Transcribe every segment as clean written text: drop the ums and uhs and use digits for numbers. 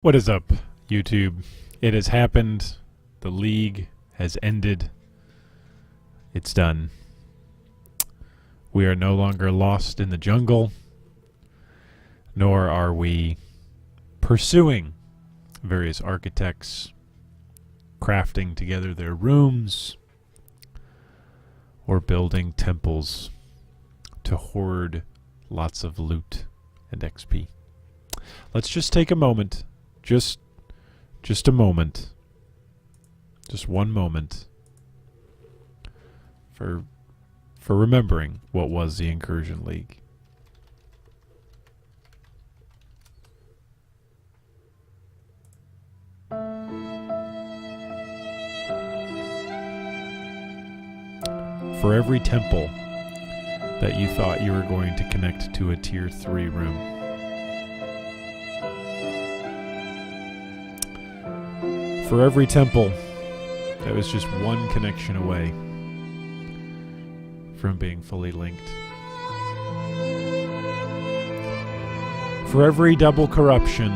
What is up, YouTube? It has happened. The league has ended. It's done. We are no longer lost in the jungle, nor are we pursuing various architects, crafting together their rooms, or building temples to hoard lots of loot and XP. Let's just take a moment. Just a moment. Just one moment for remembering what was the Incursion League. For every temple that you thought you were going to connect to a tier 3 room, for every temple that was just one connection away from being fully linked. For every double corruption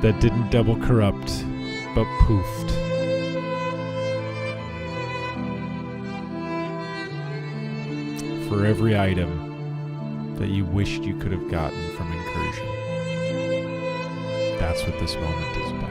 that didn't double corrupt, but poofed. For every item that you wished you could have gotten from Incursion. That's what this moment is about.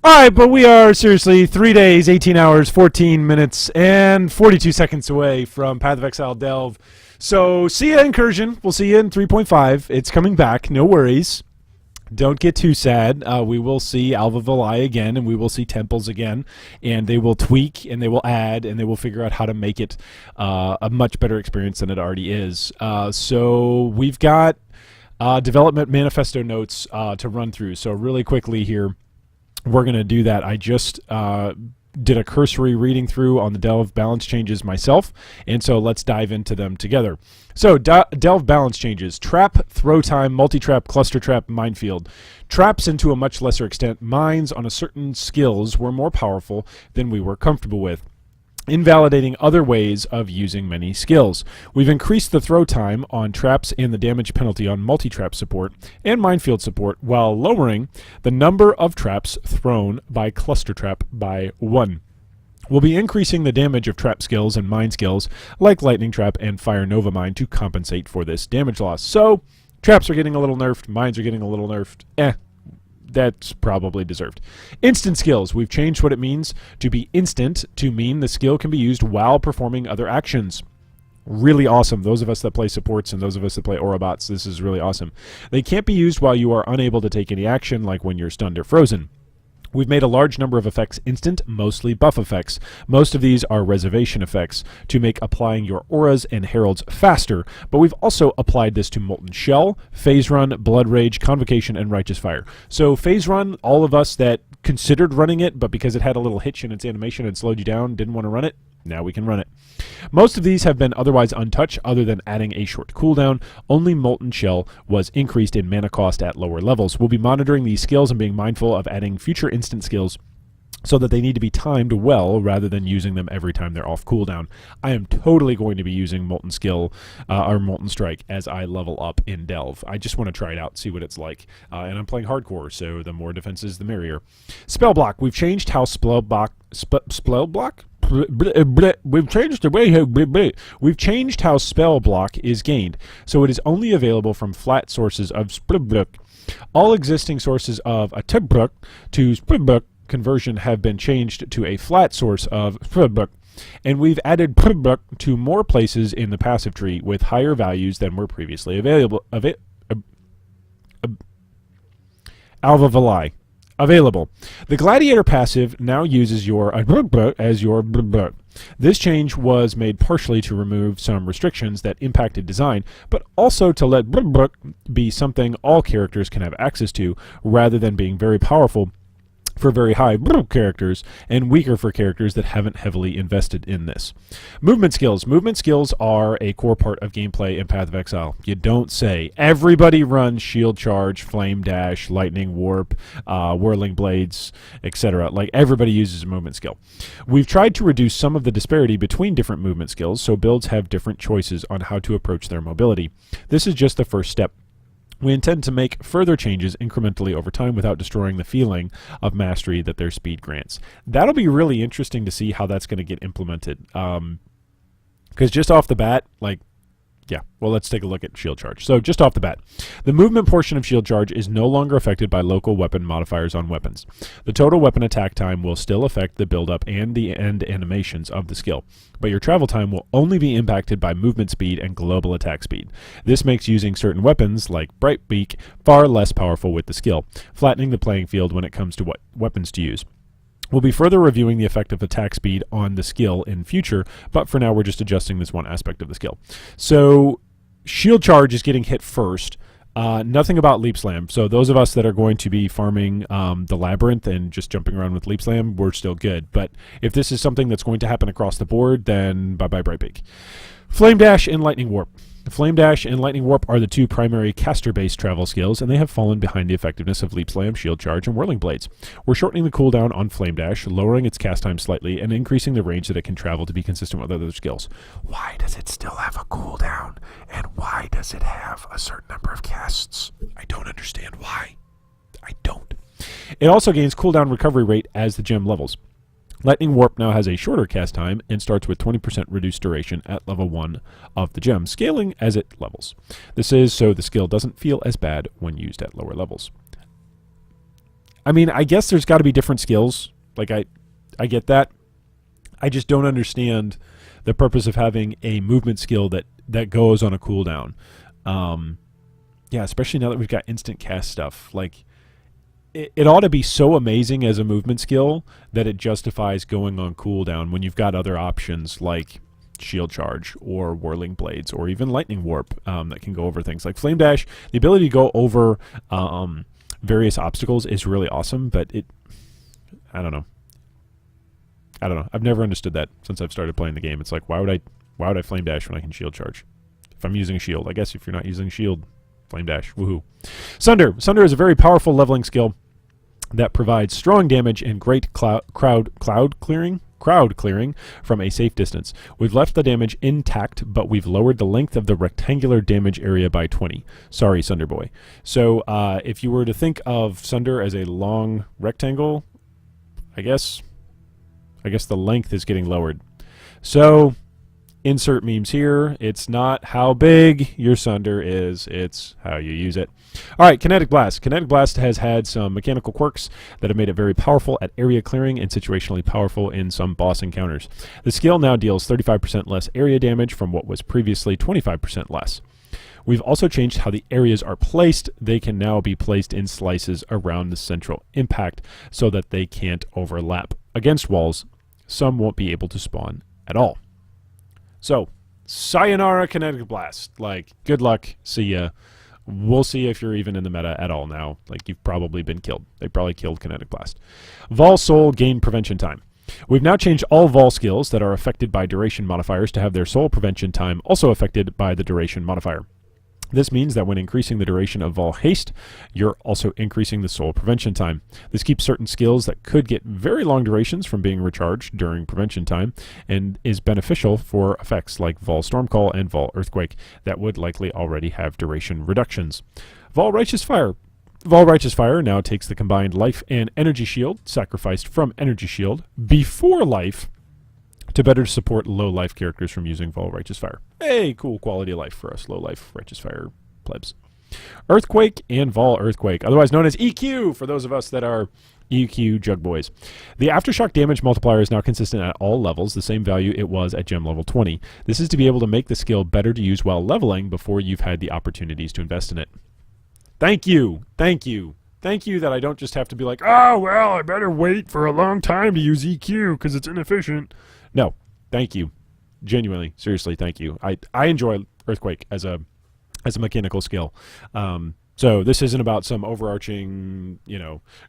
Alright, but we are seriously 3 days, 18 hours, 14 minutes, and 42 seconds away from Path of Exile Delve. So, see ya, Incursion. We'll see you in 3.5. It's coming back. No worries. Don't get too sad. We will see Alva Vilai again, and we will see temples again, and they will tweak, and they will add, and they will figure out how to make it a much better experience than it already is. So we've got development manifesto notes to run through. So really quickly here, we're going to do that. I just did a cursory reading through on the Delve balance changes myself, and so let's dive into them together. So, Delve balance changes. Trap, throw time, multi-trap, cluster trap, minefield. Traps, and to a much lesser extent, mines on a certain skills were more powerful than we were comfortable with, invalidating other ways of using many skills. We've increased the throw time on traps and the damage penalty on multi-trap support and minefield support, while lowering the number of traps thrown by cluster trap by 1. We'll be increasing the damage of trap skills and mine skills like lightning trap and fire nova mine to compensate for this damage loss. So traps are getting a little nerfed, mines are getting a little nerfed. That's probably deserved. Instant skills. We've changed what it means to be instant to mean the skill can be used while performing other actions. Really awesome. Those of us that play supports and those of us that play Orobots, this is really awesome. They can't be used while you are unable to take any action, like when you're stunned or frozen. We've made a large number of effects instant, mostly buff effects. Most of these are reservation effects to make applying your auras and heralds faster, but we've also applied this to Molten Shell, Phase Run, Blood Rage, Convocation, and Righteous Fire. So Phase Run, all of us that considered running it, but because it had a little hitch in its animation and slowed you down, didn't want to run it, now we can run it. Most of these have been otherwise untouched other than adding a short cooldown. Only Molten Shell was increased in mana cost at lower levels. We'll be monitoring these skills and being mindful of adding future instant skills so that they need to be timed well rather than using them every time they're off cooldown. I am totally going to be using Molten Skill or Molten Strike as I level up in Delve. I just want to try it out, see what it's like. And I'm playing hardcore, so the more defenses, the merrier. Spell block. We've changed how spell block. We've changed the way we've changed how spell block is gained, so it is only available from flat sources of spell block. All existing sources of a tibrook to spell block conversion have been changed to a flat source of spell block, and we've added spell block to more places in the passive tree with higher values than were previously available. Alva Vilai. Available. The Gladiator passive now uses your as your. This change was made partially to remove some restrictions that impacted design, but also to let be something all characters can have access to, rather than being very powerful for very high characters and weaker for characters that haven't heavily invested in this. Movement skills. Movement skills are a core part of gameplay in Path of Exile. You don't say. Everybody runs shield charge, flame dash, lightning warp, whirling blades, etc. Like everybody uses a movement skill. We've tried to reduce some of the disparity between different movement skills so builds have different choices on how to approach their mobility. This is just the first step. We intend to make further changes incrementally over time without destroying the feeling of mastery that their speed grants. That'll be really interesting to see how that's going to get implemented. Because just off the bat, well, let's take a look at shield charge. So just off the bat, the movement portion of shield charge is no longer affected by local weapon modifiers on weapons. The total weapon attack time will still affect the build-up and the end animations of the skill, but your travel time will only be impacted by movement speed and global attack speed. This makes using certain weapons, like Brightbeak, far less powerful with the skill, flattening the playing field when it comes to what weapons to use. We'll be further reviewing the effect of attack speed on the skill in future, but for now we're just adjusting this one aspect of the skill. So shield charge is getting hit first. Nothing about leap slam. So those of us that are going to be farming the labyrinth and just jumping around with leap slam, we're still good. But if this is something that's going to happen across the board, then bye-bye Brightbeak. Flame dash and lightning warp. Flame Dash and Lightning Warp are the two primary caster-based travel skills, and they have fallen behind the effectiveness of Leap Slam, Shield Charge, and Whirling Blades. We're shortening the cooldown on Flame Dash, lowering its cast time slightly, and increasing the range that it can travel to be consistent with other skills. Why does it still have a cooldown? And why does it have a certain number of casts? I don't understand why. I don't. It also gains cooldown recovery rate as the gem levels. Lightning Warp now has a shorter cast time and starts with 20% reduced duration at level 1 of the gem, scaling as it levels. This is so the skill doesn't feel as bad when used at lower levels. I mean, I guess there's got to be different skills. Like, I get that. I just don't understand the purpose of having a movement skill that goes on a cooldown. Yeah, especially now that we've got instant cast stuff. Like, it ought to be so amazing as a movement skill that it justifies going on cooldown when you've got other options like Shield Charge or Whirling Blades or even Lightning Warp that can go over things like Flame Dash. The ability to go over various obstacles is really awesome, but I don't know. I've never understood that since I've started playing the game. It's like, why would I Flame Dash when I can Shield Charge? If I'm using a shield. I guess if you're not using a shield, Flame Dash. Woohoo. Sunder. Sunder is a very powerful leveling skill that provides strong damage and great crowd clearing from a safe distance. We've left the damage intact, but we've lowered the length of the rectangular damage area by 20. Sorry, Sunder Boy. So if you were to think of Sunder as a long rectangle, I guess the length is getting lowered. So insert memes here. It's not how big your Sunder is, it's how you use it. All right, Kinetic Blast. Kinetic Blast has had some mechanical quirks that have made it very powerful at area clearing and situationally powerful in some boss encounters. The skill now deals 35% less area damage from what was previously 25% less. We've also changed how the areas are placed. They can now be placed in slices around the central impact so that they can't overlap against walls. Some won't be able to spawn at all. So, sayonara Kinetic Blast. Like, good luck. See ya. We'll see if you're even in the meta at all now. Like, you've probably been killed. They probably killed Kinetic Blast. Vol Soul gain prevention time. We've now changed all Vol skills that are affected by duration modifiers to have their soul prevention time also affected by the duration modifier. This means that when increasing the duration of Vol Haste, you're also increasing the soul prevention time. This keeps certain skills that could get very long durations from being recharged during prevention time, and is beneficial for effects like Vol Stormcall and Vol Earthquake that would likely already have duration reductions. Vol Righteous Fire. Vol Righteous Fire now takes the combined life and energy shield sacrificed from Energy Shield before life to better support low-life characters from using Vol Righteous Fire. Hey, cool quality of life for us low-life Righteous Fire plebs. Earthquake and Vol Earthquake, otherwise known as EQ for those of us that are EQ Jug Boys. The Aftershock damage multiplier is now consistent at all levels, the same value it was at gem level 20. This is to be able to make the skill better to use while leveling before you've had the opportunities to invest in it. Thank you. Thank you. Thank you that I don't just have to be like, oh, well, I better wait for a long time to use EQ because it's inefficient. No, thank you. Genuinely, seriously, thank you. I enjoy Earthquake as a mechanical skill. So this isn't about some overarching,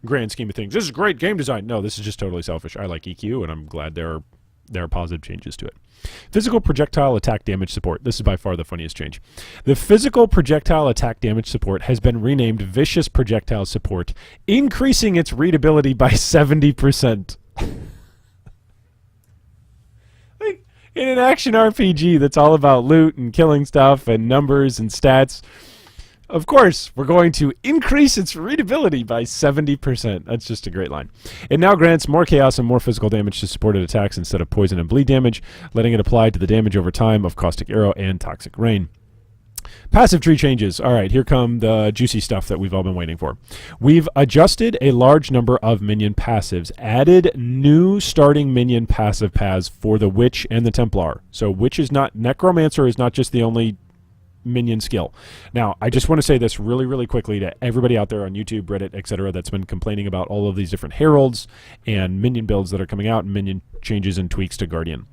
grand scheme of things. This is great game design. No, this is just totally selfish. I like EQ, and I'm glad there are positive changes to it. Physical projectile attack damage support. This is by far the funniest change. The physical projectile attack damage support has been renamed Vicious Projectile Support, increasing its readability by 70%. Like, in an action RPG that's all about loot and killing stuff and numbers and stats, of course, we're going to increase its readability by 70%. That's just a great line. It now grants more chaos and more physical damage to supported attacks instead of poison and bleed damage, letting it apply to the damage over time of Caustic Arrow and Toxic Rain. Passive tree changes. All right, here come the juicy stuff that we've all been waiting for. We've adjusted a large number of minion passives, added new starting minion passive paths for the Witch and the Templar. So Necromancer is not just the only minion skill. Now, I just want to say this really, really quickly to everybody out there on YouTube, Reddit, etc., that's been complaining about all of these different heralds and minion builds that are coming out and minion changes and tweaks to Guardian.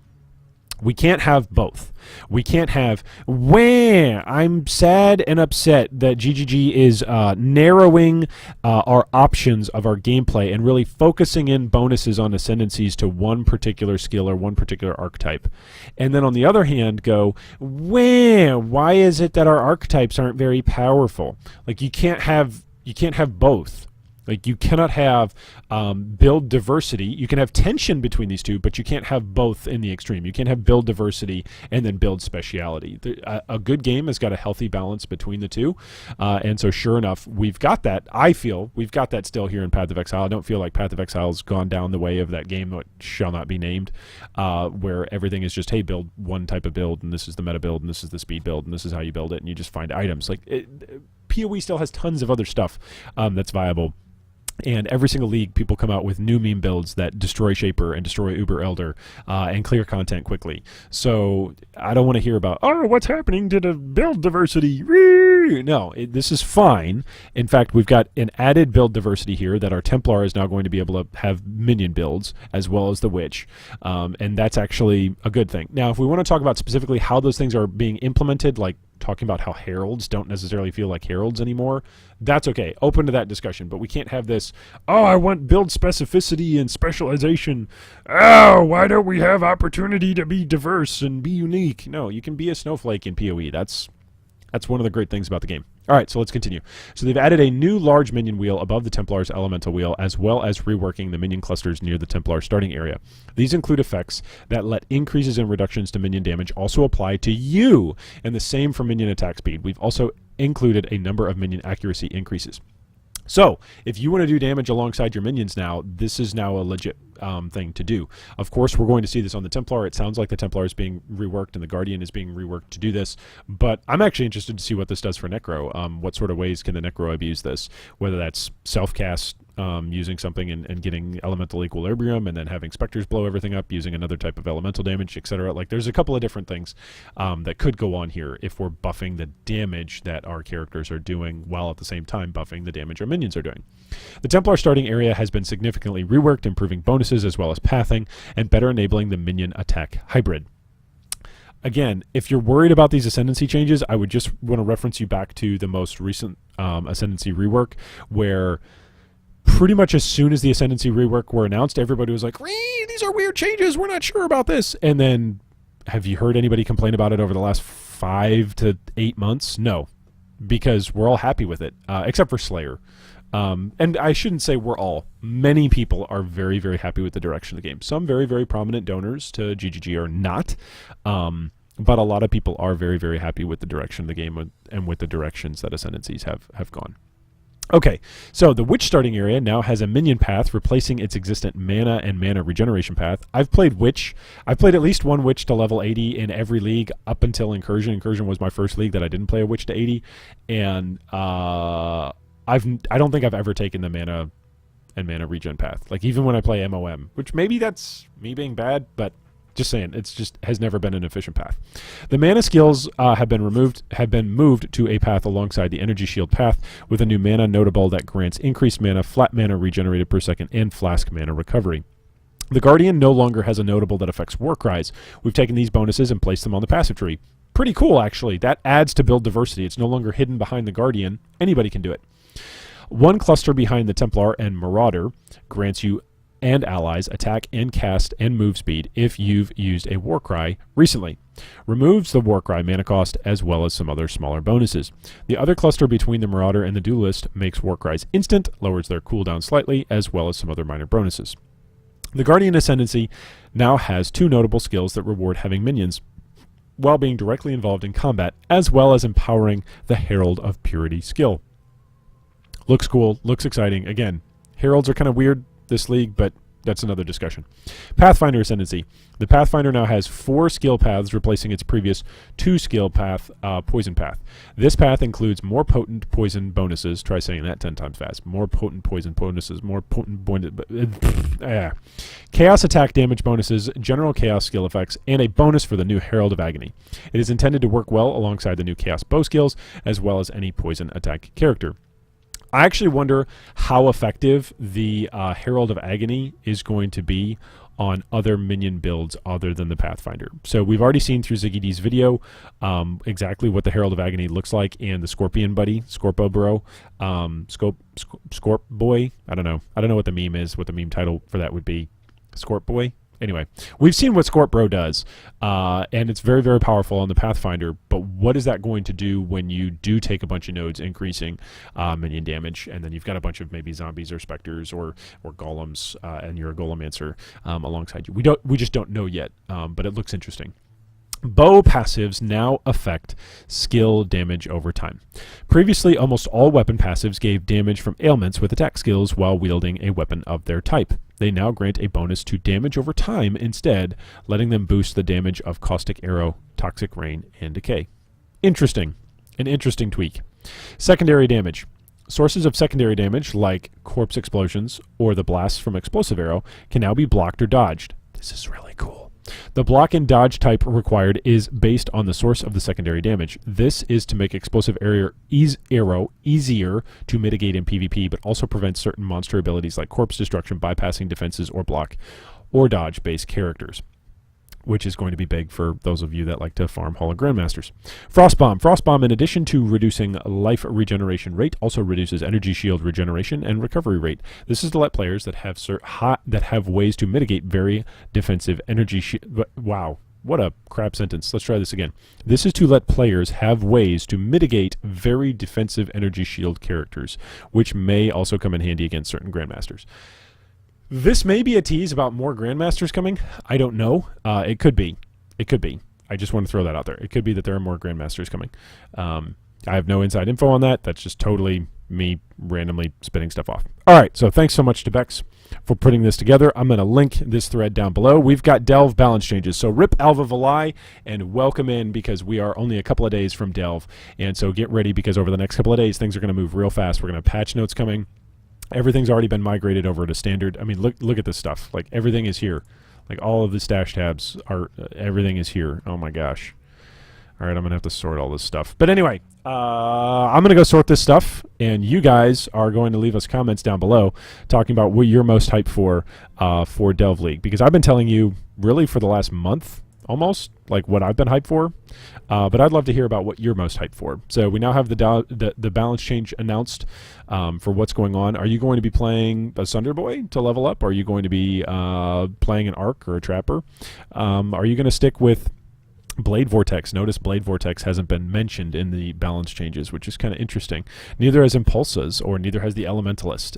We can't have both. We can't have, I'm sad and upset that GGG is narrowing our options of our gameplay and really focusing in bonuses on ascendancies to one particular skill or one particular archetype. And then on the other hand go, why is it that our archetypes aren't very powerful? Like, you can't have both. Like, you cannot have build diversity. You can have tension between these two, but you can't have both in the extreme. You can't have build diversity and then build speciality. A good game has got a healthy balance between the two. And so sure enough, we've got that. I feel we've got that still here in Path of Exile. I don't feel like Path of Exile's gone down the way of that game that shall not be named, where everything is just, hey, build one type of build, and this is the meta build, and this is the speed build, and this is how you build it, and you just find items. Like, PoE still has tons of other stuff that's viable. And every single league, people come out with new meme builds that destroy Shaper and destroy Uber Elder and clear content quickly. So I don't want to hear about, what's happening to the build diversity? No, this is fine. In fact, we've got an added build diversity here that our Templar is now going to be able to have minion builds as well as the Witch. And that's actually a good thing. Now, if we want to talk about specifically how those things are being implemented, like talking about how heralds don't necessarily feel like heralds anymore, that's okay. Open to that discussion. But we can't have this, I want build specificity and specialization. Why don't we have opportunity to be diverse and be unique? No, you can be a snowflake in PoE. That's one of the great things about the game. All right, so let's continue. So they've added a new large minion wheel above the Templar's elemental wheel, as well as reworking the minion clusters near the Templar starting area. These include effects that let increases and reductions to minion damage also apply to you, and the same for minion attack speed. We've also included a number of minion accuracy increases. So, if you want to do damage alongside your minions now, this is now a legit thing to do. Of course, we're going to see this on the Templar. It sounds like the Templar is being reworked and the Guardian is being reworked to do this, but I'm actually interested to see what this does for Necro. What sort of ways can the Necro abuse this? Whether that's self-cast, using something and getting elemental equilibrium, and then having specters blow everything up using another type of elemental damage, etc. Like, there's a couple of different things that could go on here if we're buffing the damage that our characters are doing while at the same time buffing the damage our minions are doing. The Templar starting area has been significantly reworked, improving bonuses as well as pathing and better enabling the minion attack hybrid. Again, if you're worried about these ascendancy changes, I would just want to reference you back to the most recent ascendancy rework, where pretty much as soon as the ascendancy rework were announced, everybody was like, these are weird changes, we're not sure about this. And then, have you heard anybody complain about it over the last 5 to 8 months? No, because we're all happy with it, except for Slayer. And I shouldn't say we're all. Many people are very, very happy with the direction of the game. Some very, very prominent donors to GGG are not. But a lot of people are very, very happy with the direction of the game and with the directions that ascendancies have gone. Okay, so the Witch starting area now has a minion path replacing its existent mana and mana regeneration path. I've played Witch. I've played at least one Witch to level 80 in every league up until Incursion. Incursion was my first league that I didn't play a Witch to 80. And I don't think I've ever taken the mana and mana regen path. Like, even when I play MOM, which maybe that's me being bad, but just saying, it's just has never been an efficient path. The mana skills have been moved to a path alongside the energy shield path with a new mana notable that grants increased mana, flat mana regenerated per second, and flask mana recovery. The Guardian no longer has a notable that affects war cries. We've taken these bonuses and placed them on the passive tree. pretty cool, actually. That adds to build diversity. It's no longer hidden behind the Guardian. Anybody can do it. One cluster behind the Templar and Marauder grants you and allies attack and cast and move speed if you've used a Warcry recently. Removes the Warcry mana cost as well as some other smaller bonuses. The other cluster between the Marauder and the Duelist makes Warcries instant, lowers their cooldown slightly, as well as some other minor bonuses. The Guardian Ascendancy now has 2 notable skills that reward having minions while being directly involved in combat, as well as empowering the Herald of Purity skill. Looks cool, looks exciting. Again, Heralds are kind of weird this league, but that's another discussion. Pathfinder Ascendancy. The Pathfinder now has 4 skill paths, replacing its previous 2 skill path, Poison Path. This path includes more potent poison bonuses. Try saying that 10 times fast. More potent poison bonuses. More potent chaos attack damage bonuses, general chaos skill effects, and a bonus for the new Herald of Agony. It is intended to work well alongside the new chaos bow skills, as well as any poison attack character. I actually wonder how effective the Herald of Agony is going to be on other minion builds other than the Pathfinder. So we've already seen through Ziggy D's video exactly what the Herald of Agony looks like, and the Scorpion Buddy, Scorpo Bro, Scorp Boy. I don't know what the meme is, what the meme title for that would be. Scorp Boy? Anyway, we've seen what Scorp Bro does, and it's very, very powerful on the Pathfinder, but what is that going to do when you do take a bunch of nodes increasing minion damage, and then you've got a bunch of maybe zombies or specters or golems, and you're a golemancer alongside you? We just don't know yet, but it looks interesting. Bow passives now affect skill damage over time. Previously, almost all weapon passives gave damage from ailments with attack skills while wielding a weapon of their type. They now grant a bonus to damage over time instead, letting them boost the damage of Caustic Arrow, Toxic Rain, and Decay. Interesting. An interesting tweak. Secondary damage. Sources of secondary damage, like corpse explosions or the blasts from Explosive Arrow, can now be blocked or dodged. This is really cool. The block and dodge type required is based on the source of the secondary damage. This is to make Explosive Arrow easier to mitigate in PvP, but also prevents certain monster abilities like Corpse Destruction bypassing defenses or block or dodge-based characters, which is going to be big for those of you that like to farm Hall of Grandmasters. Frostbomb. Frostbomb, in addition to reducing life regeneration rate, also reduces energy shield regeneration and recovery rate. This is to let players that have ways to mitigate very defensive energy shield. Wow, what a crap sentence. Let's try this again. This is to let players have ways to mitigate very defensive energy shield characters, which may also come in handy against certain Grandmasters. This may be a tease about more Grandmasters coming. I don't know. It could be. It could be. I just want to throw that out there. It could be that there are more Grandmasters coming. I have no inside info on that. That's just totally me randomly spinning stuff off. All right, so thanks so much to Bex for putting this together. I'm going to link this thread down below. We've got Delve balance changes. So rip Alva Valai and welcome in, because we are only a couple of days from Delve. And so get ready, because over the next couple of days, things are going to move real fast. We're going to have patch notes coming. Everything's already been migrated over to standard. I mean, look at this stuff. Like, everything is here. Like, all of the stash tabs are, everything is here. Oh my gosh. All right, I'm going to have to sort all this stuff. But anyway, I'm going to go sort this stuff, and you guys are going to leave us comments down below talking about what you're most hyped for Delve League. Because I've been telling you, really, for the last month, almost, like what I've been hyped for. But I'd love to hear about what you're most hyped for. So we now have the balance change announced for what's going on. Are you going to be playing a Sunder Boy to level up? Are you going to be playing an Arc or a Trapper? Are you going to stick with Blade Vortex? Notice Blade Vortex hasn't been mentioned in the balance changes, which is kind of interesting. Neither has Impulsas, or neither has the Elementalist.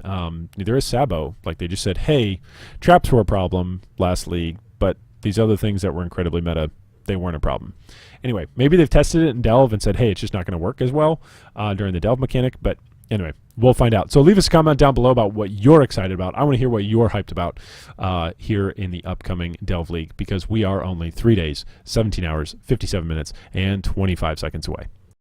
Neither has Sabo. Like, they just said, hey, traps were a problem last league, but these other things that were incredibly meta, they weren't a problem. Anyway, maybe they've tested it in Delve and said, hey, it's just not going to work as well during the Delve mechanic. But anyway, we'll find out. So leave us a comment down below about what you're excited about. I want to hear what you're hyped about here in the upcoming Delve League, because we are only 3 days, 17 hours, 57 minutes, and 25 seconds away.